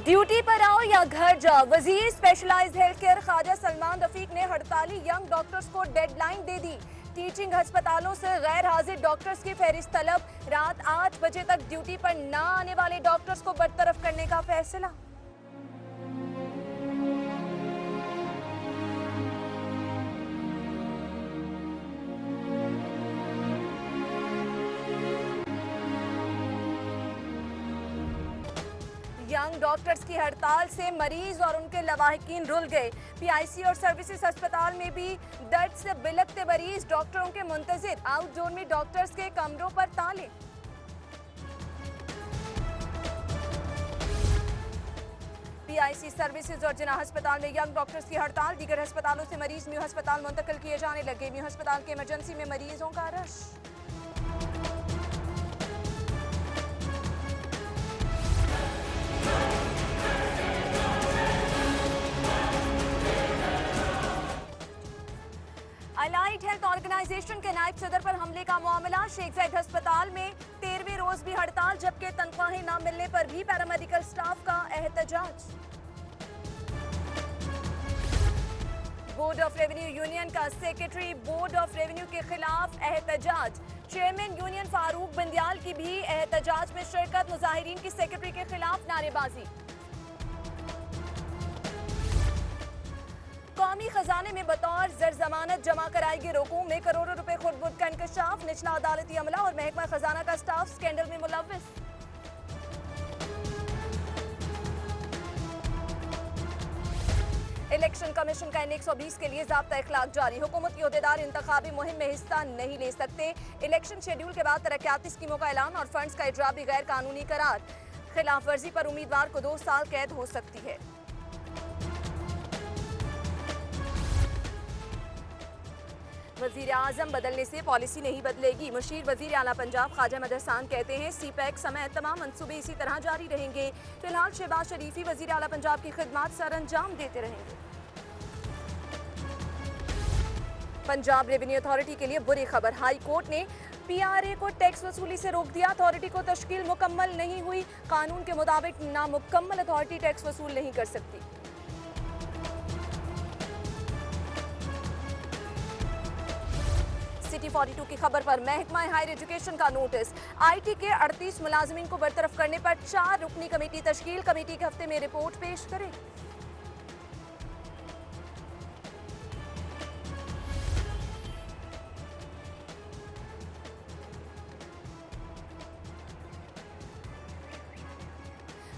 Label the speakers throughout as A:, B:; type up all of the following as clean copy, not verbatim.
A: Duty पर आओ या घर जाओ, वजीर specialized health care Khawaja Salman Rafiq ने हड़ताली यंग डॉक्टर्स को डेडलाइन दे दी। टीचिंग अस्पतालों से गैर हाजिर डॉक्टर्स की फहरिस्त तलब। रात 8 बजे तक ड्यूटी पर न आने वाले डॉक्टर्स को बरतरफ करने का फैसला। यंग डॉक्टर्स की हड़ताल से मरीज और उनके लवाहिकीन रुल गए। पीआईसी और सर्विसेज अस्पताल में भी दर्द से बिलखते मरीज, डॉक्टरों के मुंतजिर। आउटडोर में डॉक्टर्स के कमरों पर ताले। पीआईसी सर्विसेज और जिना अस्पताल में यंग डॉक्टर्स की हड़ताल। दीगर अस्पतालों से मरीज न्यू अस्पताल मुंतकिल किए जाने लगे। न्यू अस्पताल के इमरजेंसी में मरीजों का रश। अलाइड हेल्थ ऑर्गेनाइजेशन के नायब सदर पर हमले का मामला। शेख जायद अस्पताल में 13वें रोज भी हड़ताल, जबकि तनख्वाहें न मिलने पर भी पैरामेडिकल स्टाफ का एहतजाज। बोर्ड ऑफ रेवेन्यू यूनियन का सेक्रेटरी बोर्ड ऑफ रेवेन्यू के खिलाफ एहतजाज। चेयरमैन यूनियन फारूक बंदियाल की भी एहतजाज में शिरकत। मुजाहिरीन की सेक्रेटरी के खिलाफ नारेबाजी। कौमी खजाने में बतौर जर जमानत जमा कराई गई रकूम में करोड़ों रुपए खुर्द-बुर्द का इंकशाफ। निचला अदालती अमला और महकमा खजाना का स्टाफ स्कैंडल में मुलव्विस। इलेक्शन कमीशन का N120 के लिए ज़ाब्ता इखलाक जारी। हुकूमत के ओहदेदार इंतखाबी मुहिम में हिस्सा नहीं ले सकते। इलेक्शन शेड्यूल के बाद तरक्याती स्कीमों का ऐलान और फंड्स का इजरा भी गैर कानूनी करार। खिलाफ वर्जी पर उम्मीदवार को 2 साल कैद हो सकती है। वजीर आजम बदलने से पॉलिसी नहीं बदलेगी। मुशीर वजीर आला पंजाब ख्वाजा अहमद हसन कहते हैं CPEC समेत तमाम मंसूबे इसी तरह जारी रहेंगे। फिलहाल शहबाज शरीफ ही वजीर आला पंजाब की खिदमत सर अंजाम देते रहेंगे। पंजाब रेवेन्यू अथॉरिटी के लिए बुरी खबर। हाई कोर्ट ने PRA को टैक्स वसूली से रोक दिया। अथॉरिटी को तश्कील मुकम्मल नहीं हुई। कानून के मुताबिक नामुकम्मल अथॉरिटी टैक्स वसूल नहीं कर सकती। सिटी 42 की खबर पर महकमा हायर एजुकेशन का नोटिस। IT के 38 मुलाजमीन को बरतरफ करने पर 4 रुकनी कमेटी तश्कील। कमेटी के हफ्ते में रिपोर्ट पेश करे।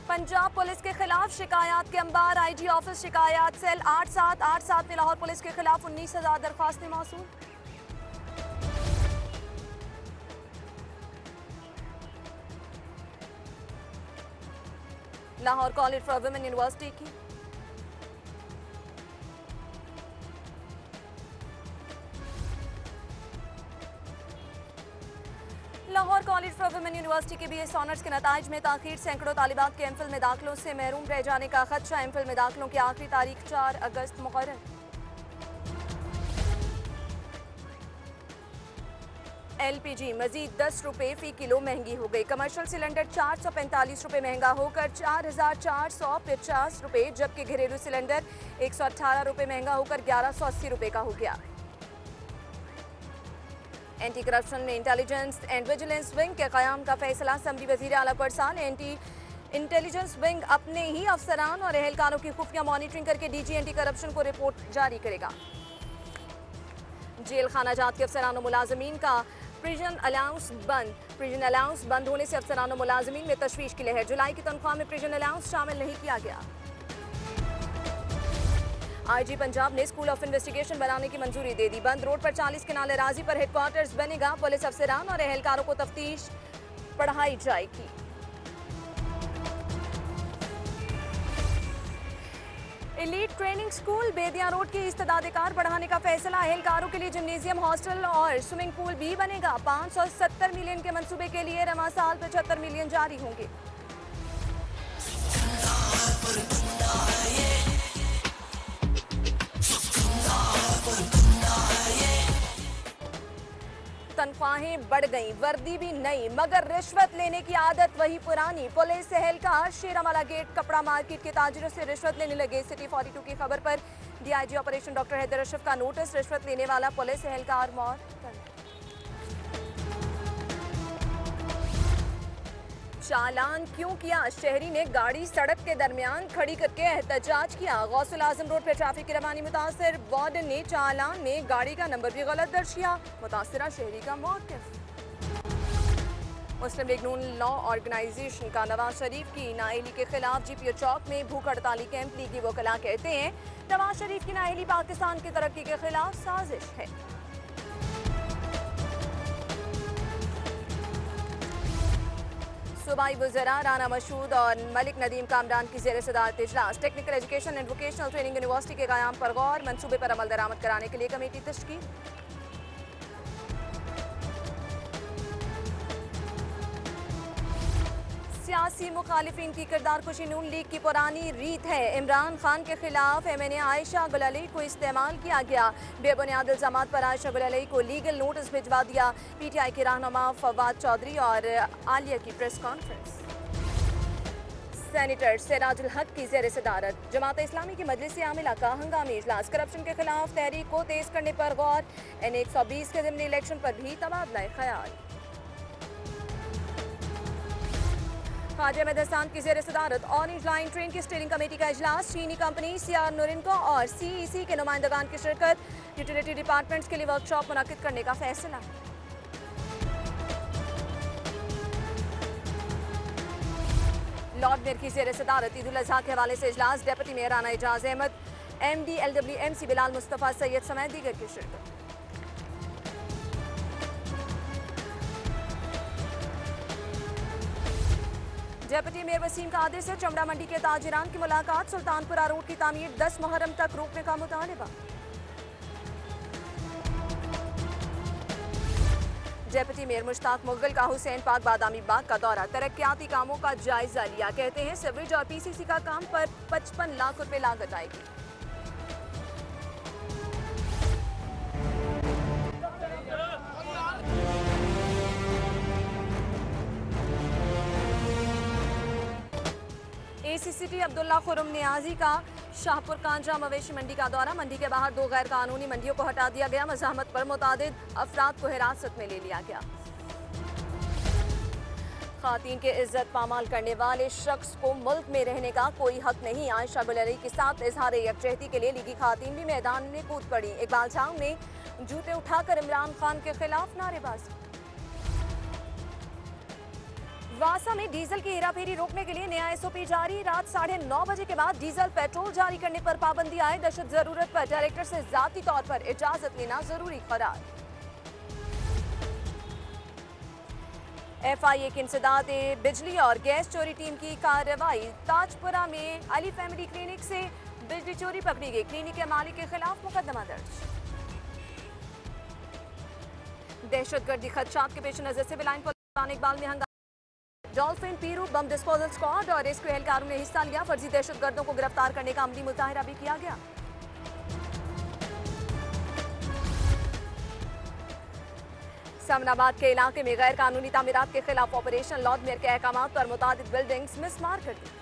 A: पंजाब पुलिस के खिलाफ शिकायत के अंबार। IG ऑफिस शिकायत सेल 8787 में लाहौर पुलिस के खिलाफ 19,000 दरख्वास्तें मौसूल। Lahore college for women university की Lahore college for women university के BS ऑनर्स के नताइज में ताखीर। सैकड़ों तालिबात के MPhil में दाखिलों से महरूम रह जाने का खदशा। MPhil में दाखिलों की आखिरी तारीख 4 अगस्त मुकर्रर। LPG मजीद 10 रुपए फी किलो महंगी हो गई। कमर्शियल सिलेंडर 445 रुपए महंगा होकर 4,450 रुपए, जबकि घरेलू सिलेंडर 118 रुपए महंगा होकर 1180 रुपए का हो गया। एंटी करप्शन में इंटेलिजेंस एंड विजिलेंस विंग के क़याम का फैसला। असम्बली वज़ीर आला परसाल एंटी इंटेलिजेंस विंग अपने ही अफसरान और एहलकारों की खुफिया मॉनिटरिंग करके DG एंटी करप्शन को रिपोर्ट जारी करेगा। जेल खाना जात के अफसरान और मुलाजमीन का प्रिजन अलाउंस बंद। प्रिजन अलाउंस बंद होने से अफसरान और मुलाजमीन में तशवीश की लहर। जुलाई की तनख्वाह में प्रिजन अलाउंस शामिल नहीं किया गया। IG पंजाब ने स्कूल ऑफ इन्वेस्टिगेशन बनाने की मंजूरी दे दी। बंद रोड पर 40 कनाल अराजी पर हेडक्वार्टर्स बनेगा। पुलिस अफसरान और एहलकारों को तफ्तीश पढ़ाई जाएगी। एलीट ट्रेनिंग स्कूल बेदिया रोड की इस्तेदाद-ए-कार बढ़ाने का फैसला। एहलकारों के लिए जिम्नेजियम, हॉस्टल और स्विमिंग पूल भी बनेगा। 570 मिलियन के मंसूबे के लिए रवा साल 75 मिलियन जारी होंगे। तनख्वाहें बढ़ गई, वर्दी भी नई, मगर रिश्वत लेने की आदत वही पुरानी। पुलिस एहलकार शेरामाला गेट कपड़ा मार्केट के ताजिरों से रिश्वत लेने लगे। सिटी 42 की खबर पर DIG operation doctor Haider Ashraf का नोटिस, रिश्वत लेने वाला पुलिस एहलकार मौत। चालान क्यों किया? शहरी ने गाड़ी सड़क के दरमियान खड़ी करके एहतजाज किया। गौसुल आजम रोड पर ट्रैफिक की रवानी मुतासर, वार्डन ने चालान में गाड़ी का नंबर भी गलत दर्ज किया। मुतासरा शहरी का मौक़िफ़। मुस्लिम लीग नून लॉ ऑर्गेनाइजेशन का नवाज शरीफ की नाअहली के खिलाफ जीपीओ चौक में भूख हड़ताली कैंप। लीगी वकला कहते हैं नवाज शरीफ की नाअहली पाकिस्तान की तरक्की के खिलाफ साजिश है। सूबाई वज़रा राना मशहूद और मलिक नदीम कामरान की ज़ेर सदारत इजलास। Technical education and vocational training university के क़याम पर गौर, मनसूबे पर अमल दरामद कराने के लिए कमेटी तश्कील। सियासी मुखालिफिन की किरदार कुशी नून लीग की पुरानी रीत है। इमरान खान के खिलाफ एमएनए आयशा गुल अली को इस्तेमाल किया गया। बेबुनियाद इल्जामात पर आयशा गुल अली को लीगल नोटिस भिजवा दिया। पीटीआई के रहनुमा फवाद चौधरी और आलिया की प्रेस कॉन्फ्रेंस। सेनेटर सिराजुल हक की ज़ेर सदारत जमात इस्लामी की मजलिस आमिला का हंगामी इजलास। करप्शन के खिलाफ तहरीक को तेज करने पर गौर। एन 120 के ज़िमनी इलेक्शन पर भी तबादला ख्याल। ख्वाजा अहमद हसन की ज़ेर सदारत ऑरेंज लाइन ट्रेन की स्टीयरिंग कमेटी का इजलास। चीनी कंपनी सीआर नूरिनको और सीईसी के नुमाइंदगान की शिरकत। यूटिलिटी डिपार्टमेंट्स के लिए वर्कशॉप मुनक्किद करने का फैसला। लॉर्ड मेयर की ज़ेर सदारत ईद उल अज़हा के हवाले से इजलास। Deputy mayor Rana Ejaz Ahmed, MD LWMC Bilal Mustafa Syed समेत दीगर की शिरकत। डेप्यूटी मेयर वसीम कादिर से चमड़ा मंडी के ताजिरान की मुलाकात। सुल्तानपुरा रोड की तामीर 10 मुहर्रम तक रोकने का मुतालिबा। डेप्यूटी मेयर मुश्ताक मुगल का हुसैन पाक बादामी बाग का दौरा। तरक्याती कामों का जायजा लिया। कहते हैं सिवरेज और PCC का काम पर 55 लाख रुपए लागत आएगी। ACCT अब्दुल्ला खुरम नियाजी का शाहपुर कांजा मवेशी मंडी का दौरा। मंडी के बाहर 2 गैर कानूनी मंडियों को हटा दिया गया। मज़ाहमत पर मुतादिद अफराद को हिरासत में ले लिया गया। खातीन के इज्जत पामाल करने वाले शख्स को मुल्क में रहने का कोई हक नहीं। आयशा गुल अली के साथ इजहार यकजहती के लिए लीगी खातीन भी मैदान में कूद पड़ी। इकबाल छाउन में जूते उठाकर इमरान खान के खिलाफ नारेबाजी। वासा में डीजल की हेराफेरी रोकने के लिए नया SOP जारी। रात 9:30 बजे के बाद डीजल पेट्रोल जारी करने पर पाबंदी आए। दशत जरूरत पर डायरेक्टर से जाती तौर पर इजाजत लेना जरूरी करार। FIA की इंसदाद बिजली और गैस चोरी टीम की कार्रवाई। ताजपुरा में अली फैमिली क्लिनिक से बिजली चोरी पकड़ी गई। क्लिनिक के मालिक के खिलाफ मुकदमा दर्ज। दहशतगर्दी खदशात के पेश नजर सिविल लाइन पुलिस इकबाल में हंगामा। डॉल्फिन पीरू बम डिस्पोजल स्क्वाड और रेस्क्यू एहलकारों ने हिस्सा लिया। फर्जी दहशतगर्दों को गिरफ्तार करने का अमली मुजाहिरा भी किया गया। समनाबाद के इलाके में गैर कानूनी तामीरात के खिलाफ ऑपरेशन। लॉर्ड मेयर के अहकामात पर मुतादिद बिल्डिंग्स मिसमार कर दी।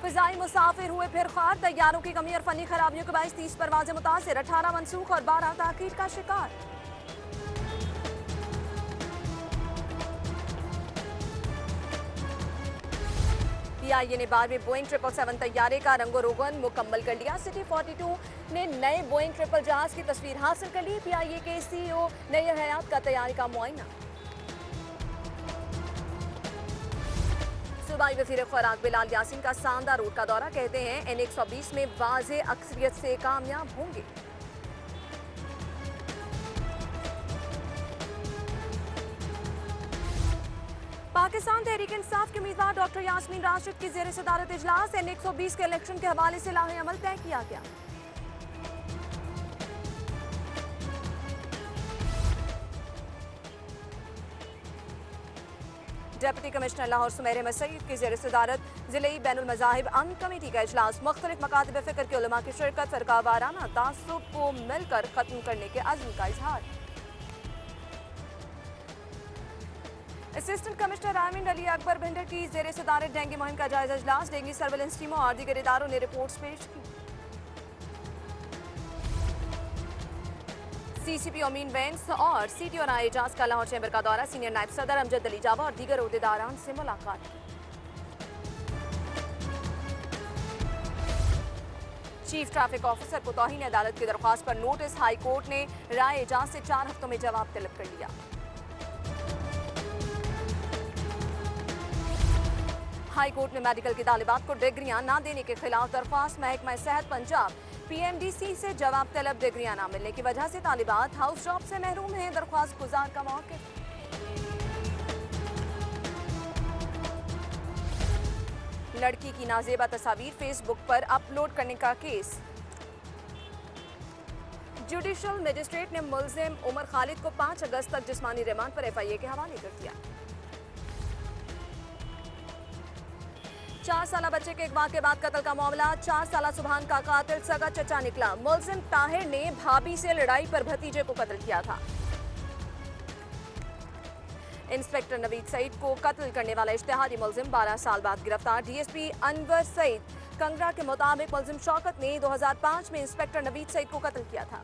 A: फिजाई मुसाफिर हुए फिर ख्वार। तैयारों की कमी और फनी खराबियों के बायस 30 परवाजें मुतासिर। 18 मनसूख और 12 ताखीर का शिकार। PIA ने 12वें बोइंग 777 तैयारे का रंगो रोगन मुकम्मल कर लिया। सिटी 42 ने नए बोइंग ट्रिपल जहाज की तस्वीर हासिल कर ली। PIA के CEO नई हयात का तैयारी का मुआयना। सूबाई वज़ीर खुराक बिलाल यासीन का सांदा रोड का दौरा। कहते हैं N 120 में वाज़े अक्सरियत से कामयाब होंगे। पाकिस्तान तहरीक इंसाफ के उम्मीदवार डॉक्टर यास्मीन राशिद की ज़ेर सदारत इजलास। N 120 के इलेक्शन के हवाले से लाहे अमल तय किया गया। डिप्टी कमिश्नर लाहौर सुमेर अहमद सईद की ज़ेर सदारत ज़िले बैनुल मज़ाहिब अमन कमेटी का इजलास। मुख्तलिफ मकातब फ़िक्र के उलमा की शिरकत, फ़िरका वाराना तासुब को मिलकर ख़त्म करने के अज़्म का इजहार। असिस्टेंट कमिश्नर आमिन अली अकबर भिंडर की ज़ेर सदारत डेंगू मुहिम का जायजा इजलास। डेंगू सर्वेलेंस टीमों और दीगर इदारों ने रिपोर्ट्स पेश की। CCP ओमीन वैंस और CTO राय एजाज का लाहौर चैम्बर का दौरा। सीनियर नायब सदर अमजद अली जावा और दीगर ओहदेदारान से मुलाकात। चीफ ट्रैफिक ऑफिसर को तौहीन अदालत की दरख्वास्त पर नोटिस। हाई कोर्ट ने राय एजाज से 4 हफ्तों में जवाब तलब कर लिया। हाई कोर्ट ने मेडिकल की तालिबात को डिग्रियां न देने के खिलाफ दरख्वास्त। महकमा सेहत पंजाब PMDC से जवाब तलब। डिग्रियां न मिलने की वजह से तालिबात हाउस जॉब से महरूम हैं। दरख्वास्त गुजार का मौक़िफ़। लड़की की नाजेबा तस्वीर फेसबुक पर अपलोड करने का केस। जुडिशल मजिस्ट्रेट ने मुल्जिम उमर खालिद को 5 अगस्त तक जिस्मानी रिमांड पर FIA के हवाले कर दिया। 4 साला बच्चे के अगवा के बाद कत्ल का मामला। 4 साला सुभान का कातिल सगा चचा निकला। मुल्जिम ताहिर ने भाभी से लड़ाई पर भतीजे को कत्ल किया था। इंस्पेक्टर नवीद सईद को कत्ल करने वाला इश्तिहादी मुल्जिम 12 साल बाद गिरफ्तार। DSP अनवर सईद कंगरा के मुताबिक मुल्जिम शौकत ने 2005 में इंस्पेक्टर नवीद सईद को कत्ल किया था।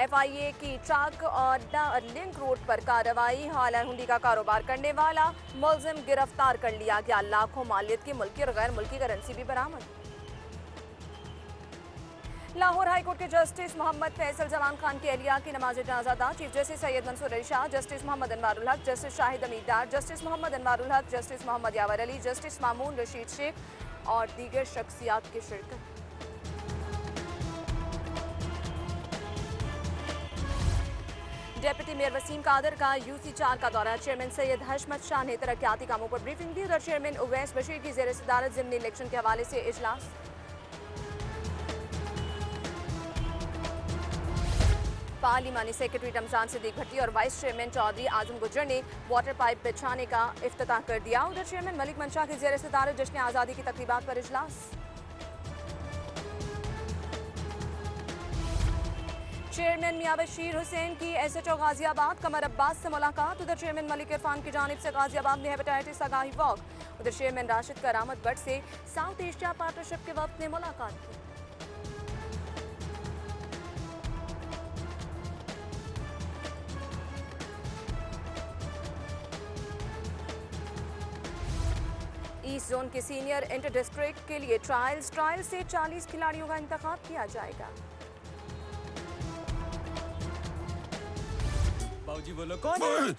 A: FIA की ट्रक और लिंक रोड पर कार्रवाई। हवाला हुंडी का कारोबार करने वाला मुल्जिम गिरफ्तार कर लिया गया। लाखों मालियत की मुल्की और गैर मुल्की करेंसी भी बरामद। लाहौर हाई कोर्ट के जस्टिस मोहम्मद फैसल जवान खान की अहलिया की नमाज जनाजा अदा। Chief justice Syed Mansoor Ali Shah, justice Mohammad Anwarul Haq, justice Shahid Amir Dar, justice Mohammad Anwarul Haq, justice Mohammad Yawar Ali, justice Mamoon Rashid Sheikh और दीगर शख्सियात की शिरकत। डेप्यूटी मेयर वसीम कादर का UC 4 का दौरा। चेयरमैन सैयद हशमत शाह ने तरक्याती कामों पर ब्रीफिंग दी। उधर चेयरमैन उवैस बशीर की ज़ेर सदारत ज़िमनी इलेक्शन के हवाले से इजलास। पार्लिमानी सेक्रेटरी रमजान सिद्दीक भट्टी और वाइस चेयरमैन चौधरी आजम गुजर ने वाटर पाइप बिछाने का इफ्तिताह कर दिया। उधर चेयरमैन मलिक मंशा की ज़ेर सदारत जश्न आज़ादी की तकरीबात पर इजलास। चेयरमैन मियां बशीर हुसैन की SHO गाजियाबाद कमर अब्बास से मुलाकात। उधर चेयरमैन मलिक इरफान की जानिब से गाजियाबाद में हेपेटाइटिस आगाही वॉक। उधर चेयरमैन राशिद करामत बट से साउथ एशिया पार्टनरशिप के वक्त ने मुलाकात की। ईस्ट जोन के सीनियर इंटर डिस्ट्रिक्ट के लिए ट्रायल से 40 खिलाड़ियों का इंतखाब किया जाएगा।
B: बाबूजी बोलो कौन है?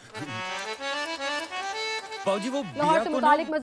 B: बाबूजी वो
C: लाहौर से मुतालिक